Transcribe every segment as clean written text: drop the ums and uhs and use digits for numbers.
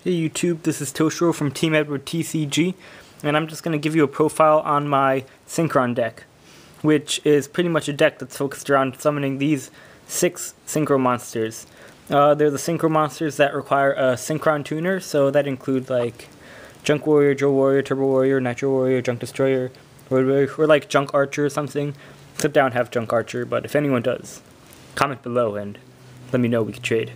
Hey YouTube, this is Toshiro from Team Edward TCG, and I'm just going to give you a profile on my Synchron deck, which is pretty much a deck that's focused around summoning these 6 Synchro monsters. They're the Synchro monsters that require a Synchron tuner, so that include like Junk Warrior, Joe Warrior, Turbo Warrior, Nitro Warrior, Junk Destroyer, or like Junk Archer or something. Except I don't have Junk Archer, but if anyone does, comment below and let me know, we can trade.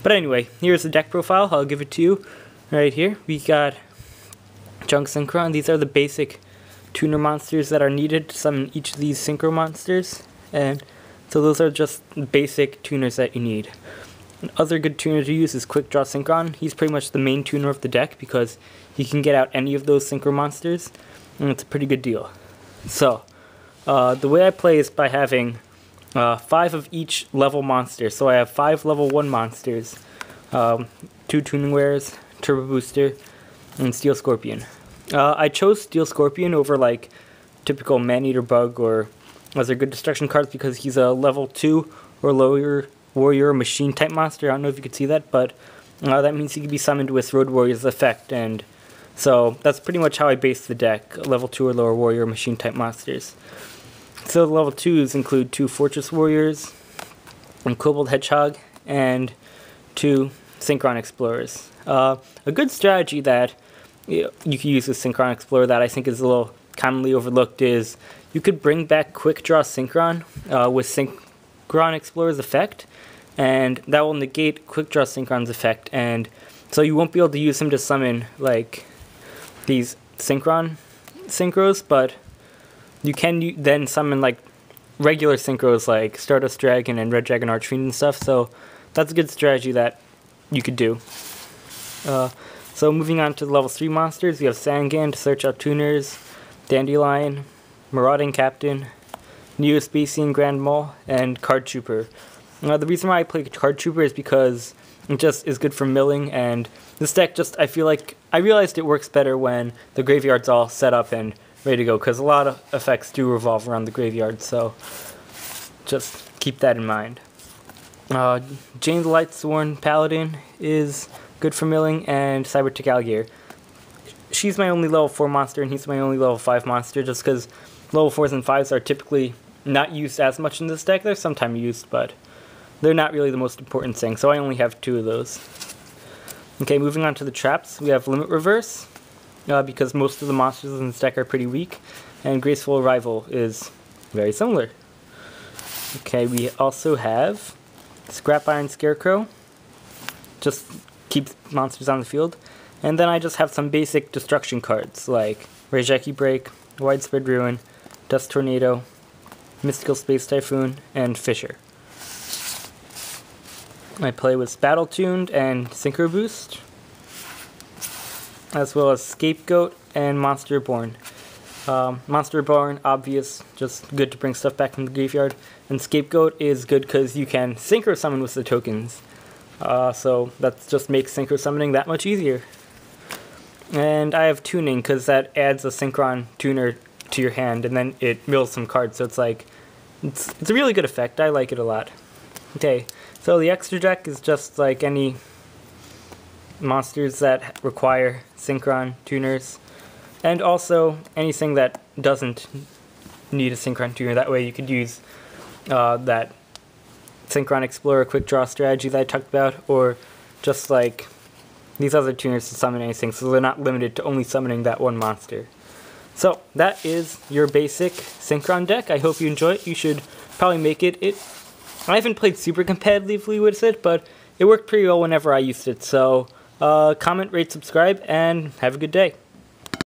But anyway, here's the deck profile. I'll give it to you right here. We got Junk Synchron. These are the basic tuner monsters that are needed to summon each of these Synchro monsters. And so those are just basic tuners that you need. Another good tuner to use is Quick Draw Synchron. He's pretty much the main tuner of the deck because he can get out any of those Synchro monsters, and it's a pretty good deal. So, the way I play is by having 5 of each level monster. So I have 5 level 1 monsters, 2 tuning wares, Turbo Booster, and Steel Scorpion. I chose Steel Scorpion over like typical Man-Eater Bug or other good destruction cards because he's a level 2 or lower warrior machine type monster. I don't know if you could see that, but that means he can be summoned with Road Warrior's effect, and so that's pretty much how I base the deck, level 2 or lower warrior machine type monsters. So the level 2s include 2 Fortress Warriors, and Kobold Hedgehog, and 2 Synchron Explorers. A good strategy that you can use with Synchron Explorer that I think is a little commonly overlooked is you could bring back Quick Draw Synchron with Synchron Explorer's effect, and that will negate Quick Draw Synchron's effect, and so you won't be able to use him to summon like these Synchros, but you can then summon like regular Synchros like Stardust Dragon and Red Dragon Archfiend and stuff, so that's a good strategy that you could do. So moving on to the level 3 monsters, we have Sangan to search out tuners, Dandelion, Marauding Captain, Neo-Spacian Grand Mole, and Card Trooper. The reason why I play Card Trooper is because it just is good for milling, and this deck just, I realized it works better when the graveyard's all set up and ready to go, because a lot of effects do revolve around the graveyard, so just keep that in mind. Jane the Lightsworn Paladin is good for milling, and Cybertick Alligator. She's my only level 4 monster, and he's my only level 5 monster, just because level 4s and 5s are typically not used as much in this deck. They're sometimes used, but they're not really the most important thing, so I only have 2 of those. Okay, moving on to the traps, we have Limit Reverse, because most of the monsters in this deck are pretty weak, and Graceful Arrival is very similar. Okay, we also have Scrap Iron Scarecrow, just keeps monsters on the field, and then I just have some basic destruction cards like Reijeki Break, Widespread Ruin, Dust Tornado, Mystical Space Typhoon, and Fisher. I play with Battle Tuned and Synchro Boost, as well as Scapegoat and Monster Born. Monster Born, obvious, just good to bring stuff back from the graveyard, and Scapegoat is good because you can Synchro Summon with the tokens, so that just makes Synchro Summoning that much easier. And I have Tuning because that adds a Synchron tuner to your hand, and then it mills some cards, so it's like, it's a really good effect. I like it a lot. Okay, so the extra deck is just like any monsters that require Synchron tuners, and also anything that doesn't need a Synchron tuner. That way you could use that Synchron Explorer Quick Draw strategy that I talked about, or just like these other tuners to summon anything, so they're not limited to only summoning that one monster. So that is your basic Synchron deck. I hope you enjoy it. You should probably make it. I haven't played super competitively with it, but it worked pretty well whenever I used it. So comment, rate, subscribe, and have a good day.